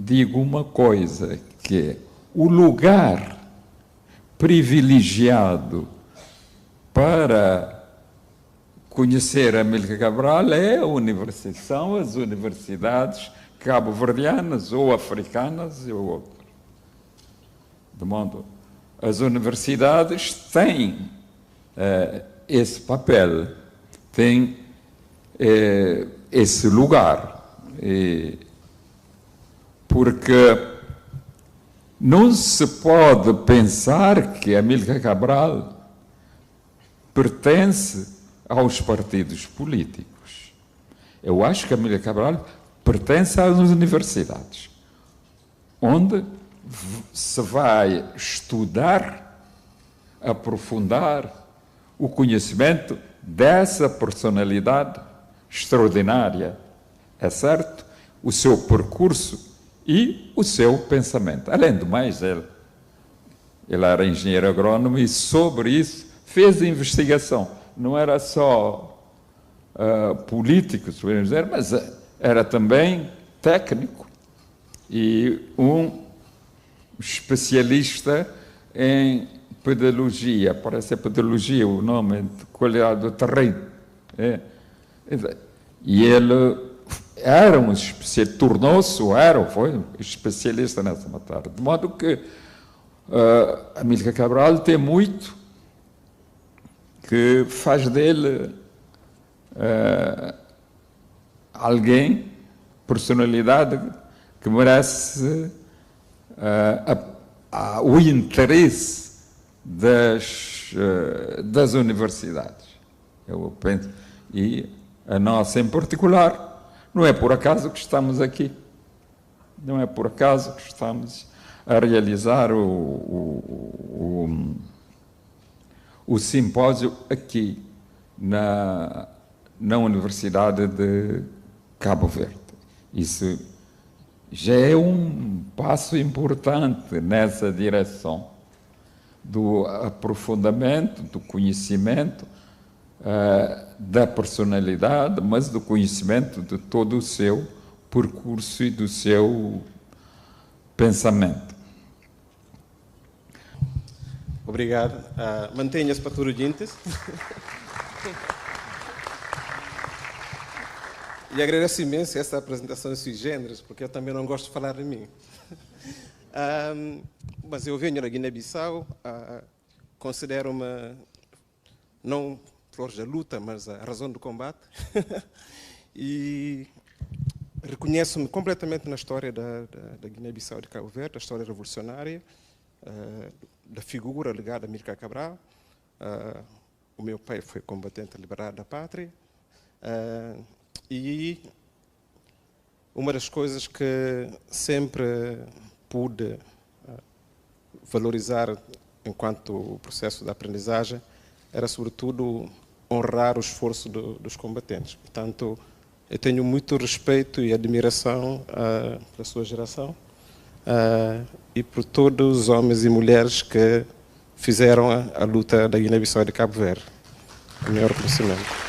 digo uma coisa, que é o lugar privilegiado para conhecer Amílcar Cabral são as universidades cabo-verdianas ou africanas ou outras. De modo, as universidades têm esse papel, têm esse lugar, porque não se pode pensar que Amílcar Cabral pertence aos partidos políticos. Eu acho que Amílcar Cabral pertence às universidades, onde se vai estudar, aprofundar o conhecimento dessa personalidade extraordinária, é certo? O seu percurso e o seu pensamento. Além do mais, ele era engenheiro agrônomo e sobre isso fez investigação. Não era só político, se podemos dizer, mas era também técnico e um especialista em pedologia, parece ser pedologia o nome, de qualidade do terreno. E ele era um especialista, tornou-se, foi um especialista nessa matéria. De modo que Amílcar Cabral tem muito que faz dele alguém, personalidade, que merece o interesse das universidades. Eu penso, e a nossa em particular. Não é por acaso que estamos aqui. Não é por acaso que estamos a realizar o simpósio aqui na Universidade de Cabo Verde. Isso já é um passo importante nessa direção do aprofundamento, do conhecimento da personalidade, mas do conhecimento de todo o seu percurso e do seu pensamento. Obrigado. Mantenha-se para tudo urgentes. E agradeço imenso essa apresentação sui generis, porque eu também não gosto de falar de mim. Mas eu venho da Guiné-Bissau, considero-me não flores da luta, mas a razão do combate. E reconheço-me completamente na história da Guiné-Bissau de Cabo Verde, a história revolucionária, da figura ligada a Amílcar Cabral. O meu pai foi combatente liberado da pátria. E uma das coisas que sempre pude valorizar enquanto processo de aprendizagem era, sobretudo, honrar o esforço dos combatentes. Portanto, eu tenho muito respeito e admiração pela sua geração e por todos os homens e mulheres que fizeram a luta da Guiné-Bissau e de Cabo Verde. O meu reconhecimento.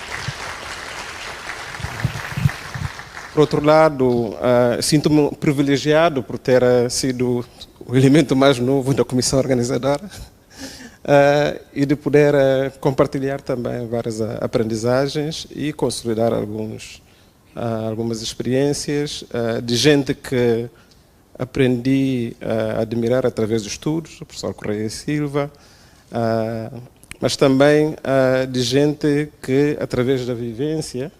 Por outro lado, sinto-me privilegiado por ter sido o elemento mais novo da comissão organizadora e de poder compartilhar também várias aprendizagens e consolidar algumas experiências de gente que aprendi a admirar através dos estudos, o professor Correia Silva, mas também de gente que, através da vivência,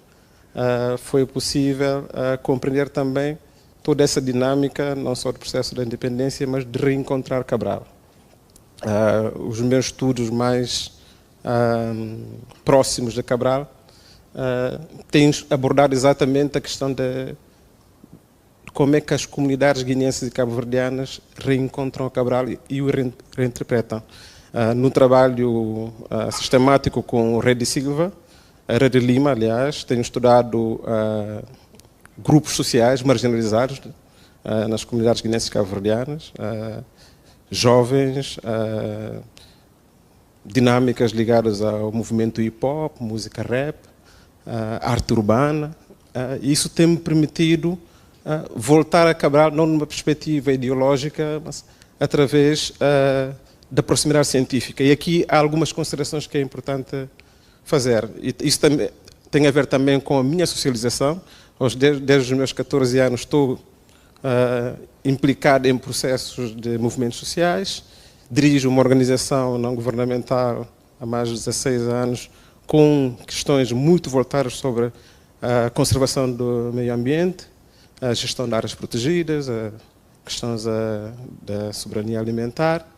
foi possível compreender também toda essa dinâmica, não só do processo da independência, mas de reencontrar Cabral. Os meus estudos mais próximos de Cabral têm abordado exatamente a questão de como é que as comunidades guineenses e cabo-verdianas reencontram Cabral e o reinterpretam. No trabalho sistemático com o Redi Silva, a Redi Lima, aliás, tenho estudado grupos sociais marginalizados nas comunidades guineenses e cabo-verdianas, jovens, dinâmicas ligadas ao movimento hip-hop, música rap, arte urbana. E isso tem me permitido voltar a Cabral, não numa perspectiva ideológica, mas através da proximidade científica. E aqui há algumas considerações que é importante fazer. E isso também tem a ver também com a minha socialização. Desde os meus 14 anos estou implicado em processos de movimentos sociais, dirijo uma organização não governamental há mais de 16 anos com questões muito voltadas sobre a conservação do meio ambiente, a gestão de áreas protegidas, questões da soberania alimentar.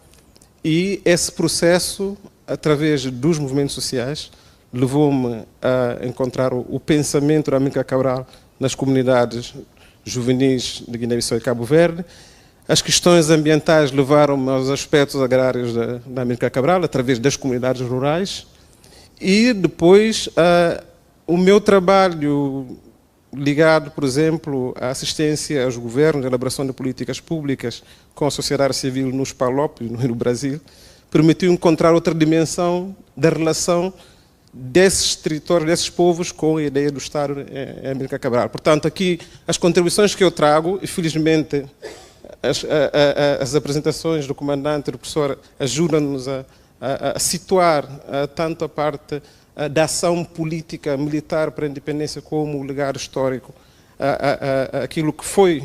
E esse processo, através dos movimentos sociais, levou-me a encontrar o pensamento da Amílcar Cabral nas comunidades juvenis de Guiné-Bissau e Cabo Verde. As questões ambientais levaram-me aos aspectos agrários da Amílcar Cabral, através das comunidades rurais. E depois, o meu trabalho ligado, por exemplo, à assistência aos governos, à elaboração de políticas públicas com a sociedade civil nos PALOP e no Brasil, permitiu encontrar outra dimensão da relação desses territórios, desses povos, com a ideia do Estado em Amílcar Cabral. Portanto, aqui as contribuições que eu trago, e felizmente as apresentações do comandante e do professor ajudam-nos a situar tanto a parte da ação política militar para a independência como o legado histórico, aquilo que foi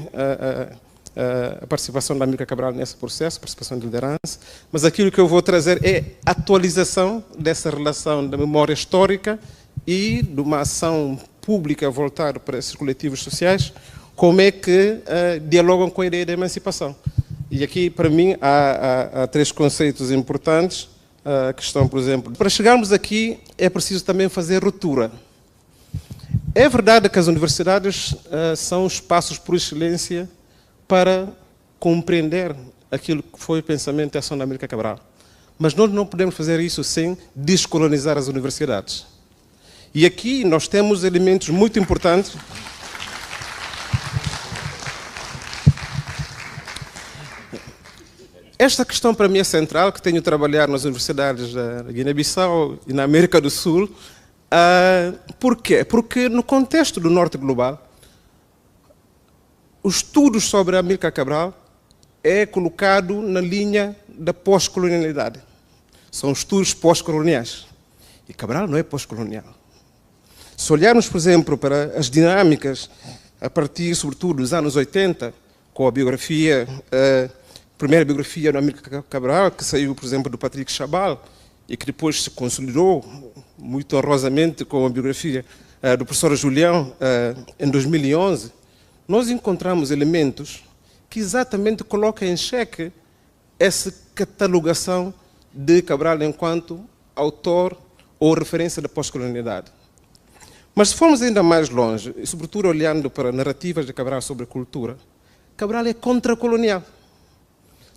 a participação da Amílcar Cabral nesse processo, participação de liderança, mas aquilo que eu vou trazer é a atualização dessa relação da memória histórica e de uma ação pública voltada para esses coletivos sociais, como é que dialogam com a ideia da emancipação. E aqui, para mim, há três conceitos importantes, que estão, por exemplo, para chegarmos aqui é preciso também fazer ruptura. É verdade que as universidades são espaços por excelência para compreender aquilo que foi o pensamento e a ação da Amílcar Cabral. Mas nós não podemos fazer isso sem descolonizar as universidades. E aqui nós temos elementos muito importantes. Esta questão para mim é central, que tenho trabalhado nas universidades da Guiné-Bissau e na América do Sul. Por quê? Porque no contexto do Norte Global, os estudos sobre a Amílcar Cabral é colocado na linha da pós-colonialidade. São estudos pós-coloniais. E Cabral não é pós-colonial. Se olharmos, por exemplo, para as dinâmicas a partir, sobretudo, dos anos 80, com a biografia, primeira biografia da Amílcar Cabral, que saiu, por exemplo, do Patrick Chabal, e que depois se consolidou muito honrosamente com a biografia do professor Julião, em 2011, nós encontramos elementos que exatamente colocam em xeque essa catalogação de Cabral enquanto autor ou referência da pós-colonialidade. Mas se formos ainda mais longe, e sobretudo olhando para narrativas de Cabral sobre a cultura, Cabral é contracolonial.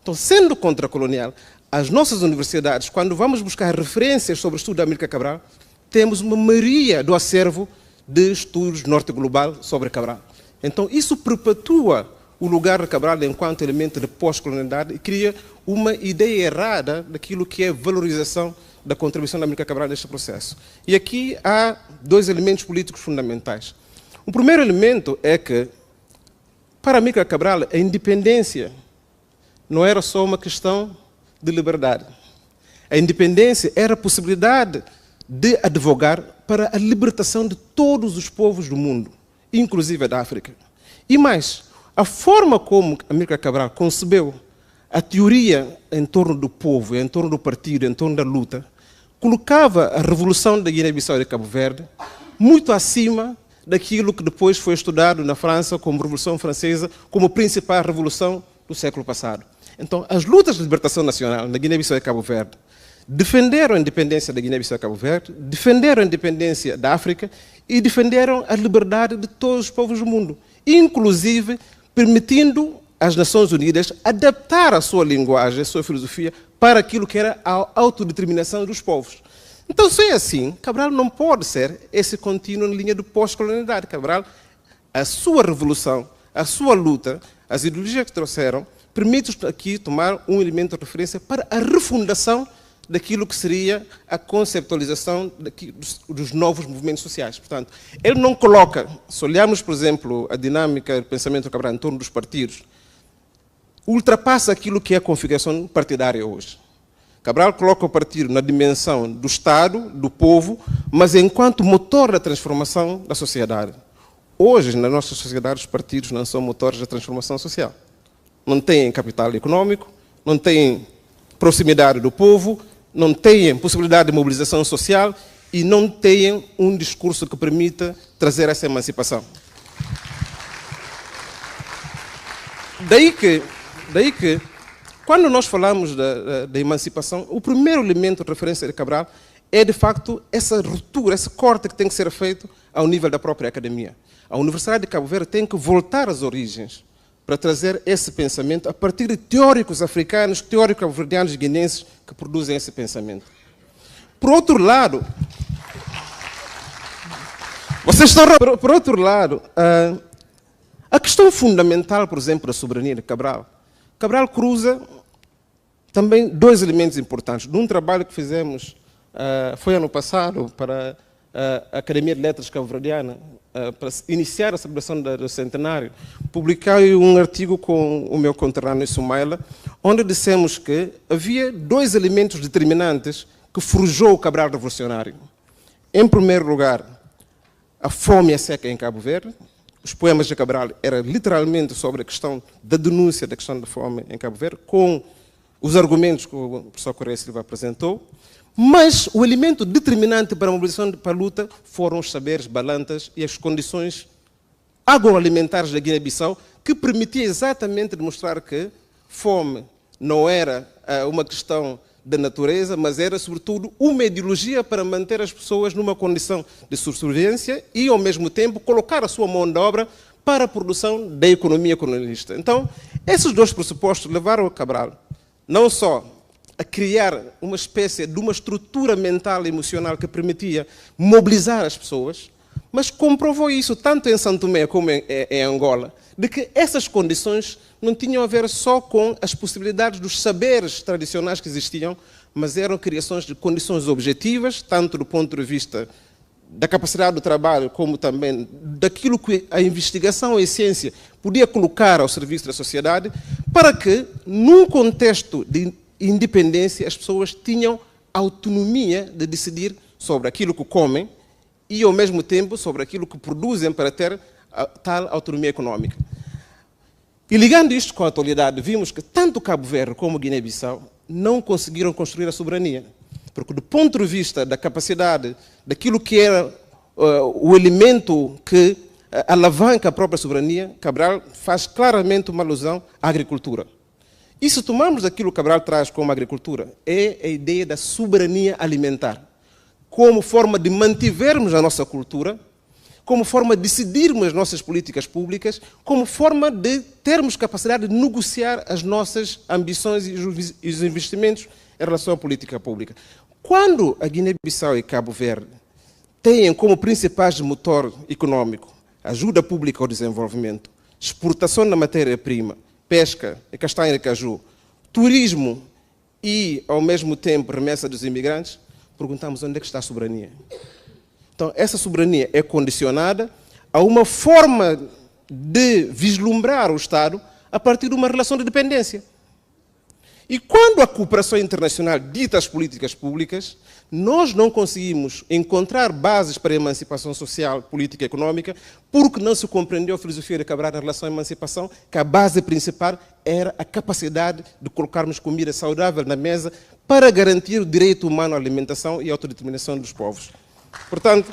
Então, sendo contracolonial, as nossas universidades, quando vamos buscar referências sobre o estudo da Amílcar Cabral, temos uma maioria do acervo de estudos norte global sobre Cabral. Então, isso perpetua o lugar de Cabral enquanto elemento de pós-colonialidade e cria uma ideia errada daquilo que é valorização da contribuição da Amílcar Cabral neste processo. E aqui há dois elementos políticos fundamentais. O primeiro elemento é que, para Amílcar Cabral, a independência não era só uma questão de liberdade. A independência era a possibilidade de advogar para a libertação de todos os povos do mundo, inclusive da África. E mais, a forma como Amílcar Cabral concebeu a teoria em torno do povo, em torno do partido, em torno da luta, colocava a revolução da Guiné-Bissau e de Cabo Verde muito acima daquilo que depois foi estudado na França como Revolução Francesa, como a principal revolução do século passado. Então, as lutas de libertação nacional na Guiné-Bissau e Cabo Verde defenderam a independência da Guiné-Bissau e Cabo Verde, defenderam a independência da África e defenderam a liberdade de todos os povos do mundo, inclusive permitindo às Nações Unidas adaptar a sua linguagem, a sua filosofia, para aquilo que era a autodeterminação dos povos. Então, se é assim, Cabral não pode ser esse contínuo na linha de pós-colonialidade. Cabral, a sua revolução, a sua luta, as ideologias que trouxeram, permite aqui tomar um elemento de referência para a refundação daquilo que seria a conceptualização dos novos movimentos sociais. Portanto, ele não coloca, se olharmos, por exemplo, a dinâmica do pensamento Cabral em torno dos partidos, ultrapassa aquilo que é a configuração partidária hoje. Cabral coloca o partido na dimensão do Estado, do povo, mas enquanto motor da transformação da sociedade. Hoje, na nossa sociedade, os partidos não são motores da transformação social. Não têm capital econômico, não têm proximidade do povo, não têm possibilidade de mobilização social e não têm um discurso que permita trazer essa emancipação. Daí que quando nós falamos da emancipação, o primeiro elemento de referência de Cabral é, de facto, essa ruptura, esse corte que tem que ser feito ao nível da própria academia. A Universidade de Cabo Verde tem que voltar às origens para trazer esse pensamento a partir de teóricos africanos, teóricos cabo-verdianos e guinenses que produzem esse pensamento. Por outro lado, a questão fundamental, por exemplo, da soberania de Cabral, Cabral cruza também dois elementos importantes. Num trabalho que fizemos, foi ano passado, para a Academia de Letras Cabo-Verdiana, para iniciar a celebração do centenário, publiquei um artigo com o meu conterrâneo Sumaila, onde dissemos que havia dois elementos determinantes que forjou o Cabral revolucionário. Em primeiro lugar, a fome e a seca em Cabo Verde. Os poemas de Cabral eram literalmente sobre a questão da denúncia da questão da fome em Cabo Verde, com os argumentos que o professor Correia Silva apresentou. Mas o elemento determinante para a mobilização para a luta foram os saberes balantas e as condições agroalimentares da Guiné-Bissau, que permitia exatamente demonstrar que fome não era uma questão da natureza, mas era, sobretudo, uma ideologia para manter as pessoas numa condição de sobrevivência e, ao mesmo tempo, colocar a sua mão de obra para a produção da economia colonialista. Então, esses dois pressupostos levaram a Cabral não só a criar uma espécie de uma estrutura mental e emocional que permitia mobilizar as pessoas, mas comprovou isso tanto em São Tomé como em Angola, de que essas condições não tinham a ver só com as possibilidades dos saberes tradicionais que existiam, mas eram criações de condições objetivas, tanto do ponto de vista da capacidade do trabalho, como também daquilo que a investigação e a ciência podia colocar ao serviço da sociedade, para que, num contexto de independência, as pessoas tinham autonomia de decidir sobre aquilo que comem e, ao mesmo tempo, sobre aquilo que produzem para ter tal autonomia econômica. E ligando isto com a atualidade, vimos que tanto Cabo Verde como Guiné-Bissau não conseguiram construir a soberania. Porque, do ponto de vista da capacidade, daquilo que era o elemento que alavanca a própria soberania, Cabral faz claramente uma alusão à agricultura. E se tomarmos aquilo que Cabral traz como agricultura, é a ideia da soberania alimentar, como forma de mantivermos a nossa cultura, como forma de decidirmos as nossas políticas públicas, como forma de termos capacidade de negociar as nossas ambições e os investimentos em relação à política pública. Quando a Guiné-Bissau e Cabo Verde têm como principais motor econômico ajuda pública ao desenvolvimento, exportação da matéria-prima, pesca e castanha de caju, turismo e, ao mesmo tempo, remessa dos imigrantes, perguntamos onde é que está a soberania. Então, essa soberania é condicionada a uma forma de vislumbrar o Estado a partir de uma relação de dependência. E quando a cooperação internacional dita as políticas públicas, nós não conseguimos encontrar bases para a emancipação social, política e econômica, porque não se compreendeu a filosofia de Cabral em relação à emancipação, que a base principal era a capacidade de colocarmos comida saudável na mesa para garantir o direito humano à alimentação e à autodeterminação dos povos. Portanto,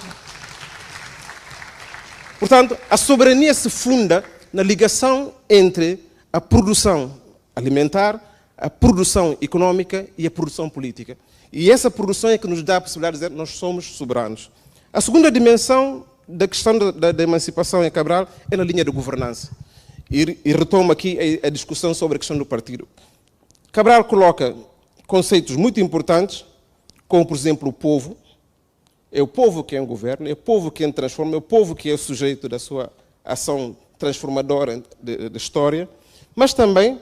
a soberania se funda na ligação entre a produção alimentar, a produção econômica e a produção política. E essa produção é que nos dá a possibilidade de dizer que nós somos soberanos. A segunda dimensão da questão da emancipação em Cabral é na linha de governança. E retomo aqui a discussão sobre a questão do partido. Cabral coloca conceitos muito importantes, como, por exemplo, o povo. É o povo quem governa, é o povo quem transforma, é o povo que é o sujeito da sua ação transformadora da história. Mas também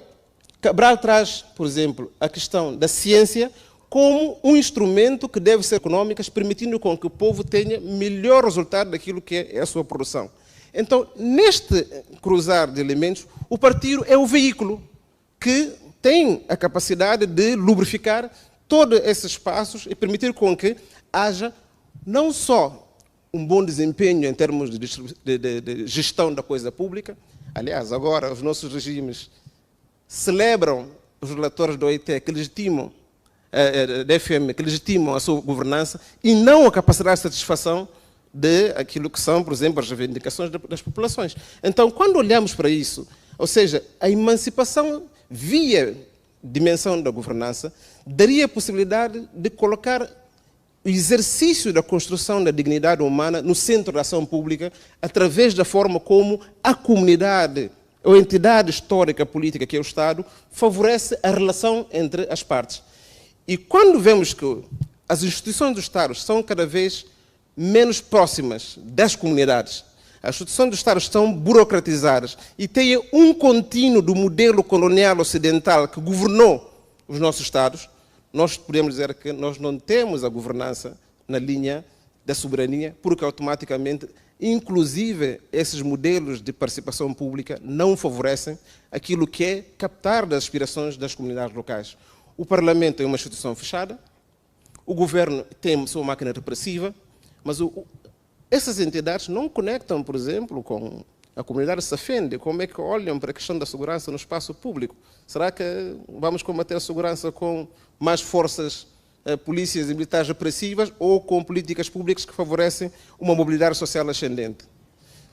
Cabral traz, por exemplo, a questão da ciência como um instrumento que deve ser econômico, permitindo com que o povo tenha melhor resultado daquilo que é a sua produção. Então, neste cruzar de elementos, o partido é o veículo que tem a capacidade de lubrificar todos esses passos e permitir com que haja não só um bom desempenho em termos de gestão da coisa pública. Aliás, agora os nossos regimes celebram os relatores da OIT que legitimam, da FM, que legitimam a sua governança e não a capacidade de satisfação de aquilo que são, por exemplo, as reivindicações das populações. Então, quando olhamos para isso, ou seja, a emancipação via dimensão da governança, daria a possibilidade de colocar o exercício da construção da dignidade humana no centro da ação pública, através da forma como a comunidade ou entidade histórica política que é o Estado favorece a relação entre as partes. E quando vemos que as instituições do Estado são cada vez menos próximas das comunidades, as instituições do Estado estão burocratizadas e têm um contínuo do modelo colonial ocidental que governou os nossos Estados, nós podemos dizer que nós não temos a governança na linha da soberania, porque automaticamente, inclusive, esses modelos de participação pública não favorecem aquilo que é captar das aspirações das comunidades locais. O Parlamento é uma instituição fechada, o Governo tem sua máquina repressiva, mas essas entidades não conectam, por exemplo, com a comunidade safende. Como é que olham para a questão da segurança no espaço público? Será que vamos combater a segurança com mais forças, polícias e militares repressivas ou com políticas públicas que favorecem uma mobilidade social ascendente?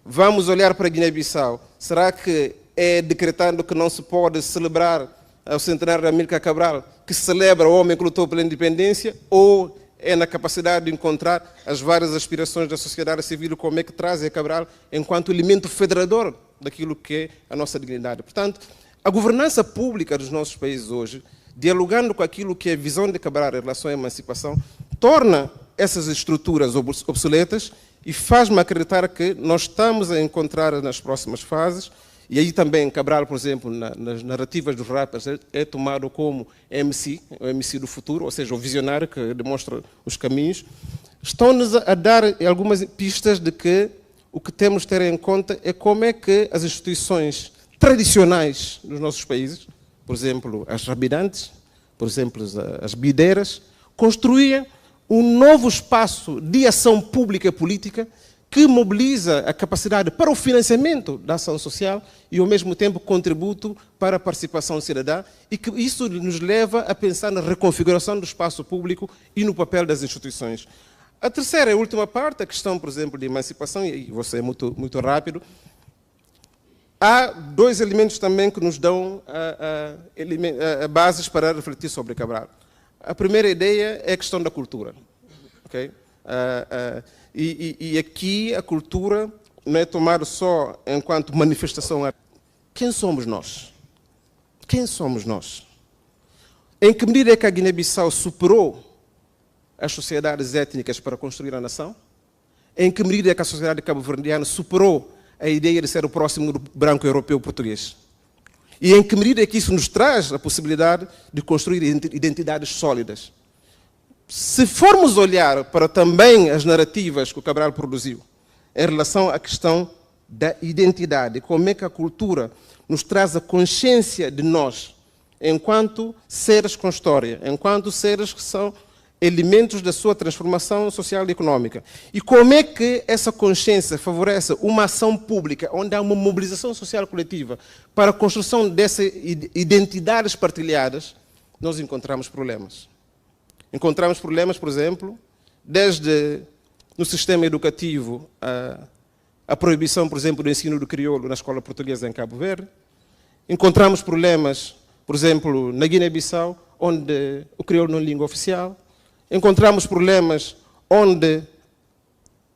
Vamos olhar para a Guiné-Bissau. Será que é decretando que não se pode celebrar o centenário de Amílcar Cabral, que celebra o homem que lutou pela independência, ou é na capacidade de encontrar as várias aspirações da sociedade civil, como é que trazem a Cabral enquanto elemento federador daquilo que é a nossa dignidade? Portanto, a governança pública dos nossos países hoje, dialogando com aquilo que é a visão de Cabral em relação à emancipação, torna essas estruturas obsoletas e faz-me acreditar que nós estamos a encontrar nas próximas fases, e aí também Cabral, por exemplo, nas narrativas dos rappers, é tomado como MC, o MC do futuro, ou seja, o visionário que demonstra os caminhos. Estão-nos a dar algumas pistas de que o que temos de ter em conta é como é que as instituições tradicionais dos nossos países, por exemplo, as rabirantes, por exemplo, as bideiras, construíam um novo espaço de ação pública e política que mobiliza a capacidade para o financiamento da ação social e, ao mesmo tempo, contributo para a participação cidadã, e que isso nos leva a pensar na reconfiguração do espaço público e no papel das instituições. A terceira e última parte, a questão, por exemplo, de emancipação, e vou ser muito rápido, há dois elementos também que nos dão bases para refletir sobre Cabral. A primeira ideia é a questão da cultura. Okay? E aqui a cultura não é tomada só enquanto manifestação. Quem somos nós? Quem somos nós? Em que medida é que a Guiné-Bissau superou as sociedades étnicas para construir a nação? Em que medida é que a sociedade cabo-verdiana superou a ideia de ser o próximo do branco europeu português? E em que medida é que isso nos traz a possibilidade de construir identidades sólidas? Se formos olhar para também as narrativas que o Cabral produziu em relação à questão da identidade, como é que a cultura nos traz a consciência de nós, enquanto seres com história, enquanto seres que são elementos da sua transformação social e econômica. E como é que essa consciência favorece uma ação pública, onde há uma mobilização social coletiva para a construção dessas identidades partilhadas, nós encontramos problemas. Encontramos problemas, por exemplo, desde no sistema educativo a proibição, por exemplo, do ensino do crioulo na escola portuguesa em Cabo Verde. Encontramos problemas, por exemplo, na Guiné-Bissau, onde o crioulo não é língua oficial. Encontramos problemas onde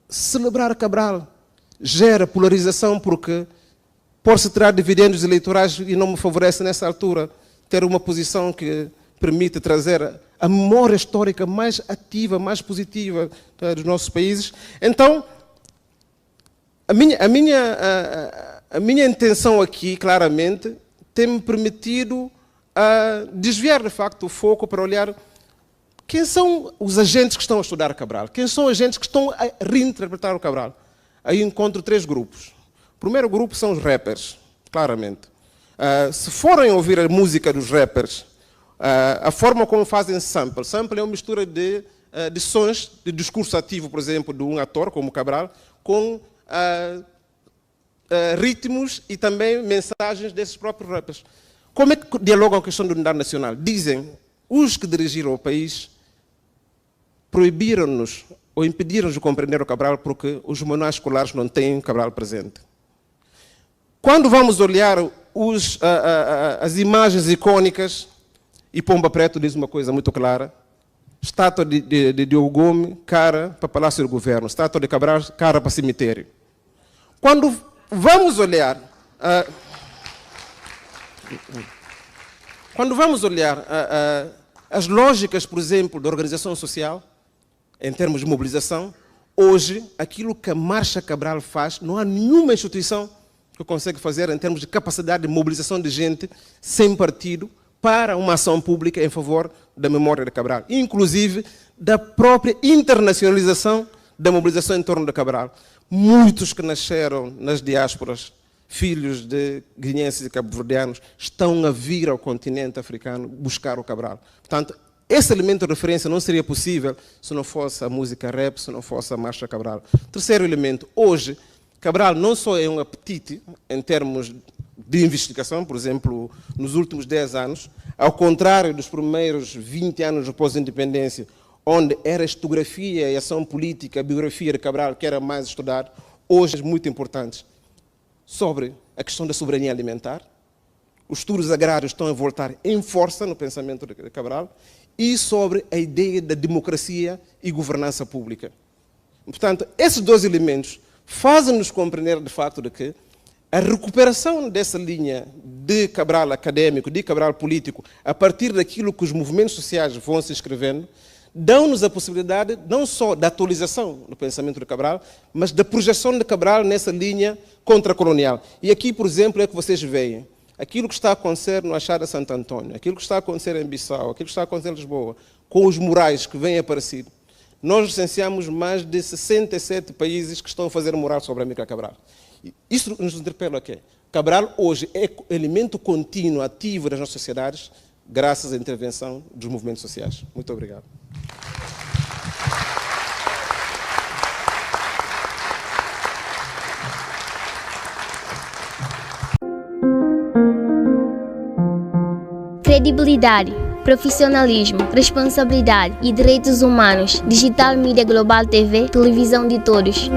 celebrar Cabral gera polarização, porque pode-se tirar dividendos eleitorais e não me favorece nessa altura ter uma posição que permite trazer a memória histórica mais ativa, mais positiva dos nossos países. Então, a minha intenção aqui, claramente, tem-me permitido desviar, de facto, o foco para olhar quem são os agentes que estão a estudar Cabral? Quem são os agentes que estão a reinterpretar o Cabral? Aí encontro 3 grupos. O primeiro grupo são os rappers, claramente. Se forem ouvir a música dos rappers, a forma como fazem sample. Sample é uma mistura de sons de discurso ativo, por exemplo, de um ator, como Cabral, com ritmos e também mensagens desses próprios rappers. Como é que dialogam a questão da unidade nacional? Dizem, os que dirigiram o país proibiram-nos ou impediram-nos de compreender o Cabral porque os manuais escolares não têm Cabral presente. Quando vamos olhar as imagens icônicas, e Pomba Preto diz uma coisa muito clara, estátua de Diogo Gomes, cara para Palácio do Governo, estátua de Cabral, cara para cemitério. Quando vamos olhar as lógicas, por exemplo, da organização social, em termos de mobilização, hoje, aquilo que a Marcha Cabral faz, não há nenhuma instituição que consegue fazer em termos de capacidade de mobilização de gente sem partido para uma ação pública em favor da memória de Cabral, inclusive da própria internacionalização da mobilização em torno de Cabral. Muitos que nasceram nas diásporas, filhos de guineenses e cabo-verdianos, estão a vir ao continente africano buscar o Cabral. Portanto, esse elemento de referência não seria possível se não fosse a música rap, se não fosse a Marcha Cabral. Terceiro elemento, hoje, Cabral não só é um apetite em termos de investigação, por exemplo, nos últimos 10 anos, ao contrário dos primeiros 20 anos após a independência, onde era a historiografia e a ação política, a biografia de Cabral que era mais estudado, hoje muito importantes, sobre a questão da soberania alimentar. Os estudos agrários estão a voltar em força no pensamento de Cabral, e sobre a ideia da democracia e governança pública. Portanto, esses 2 elementos fazem-nos compreender de facto de que a recuperação dessa linha de Cabral académico, de Cabral político, a partir daquilo que os movimentos sociais vão se escrevendo, dão-nos a possibilidade não só da atualização do pensamento de Cabral, mas da projeção de Cabral nessa linha contracolonial. E aqui, por exemplo, é que vocês veem aquilo que está a acontecer no Achada Santo Antônio, aquilo que está a acontecer em Bissau, aquilo que está a acontecer em Lisboa, com os murais que vêm aparecido. Nós licenciamos mais de 67 países que estão a fazer mural sobre a Amílcar Cabral. Isso nos interpela a quê? Cabral hoje é elemento contínuo, ativo das nossas sociedades, graças à intervenção dos movimentos sociais. Muito obrigado. Credibilidade, profissionalismo, responsabilidade e direitos humanos. Digital Mídia Global TV, televisão de todos.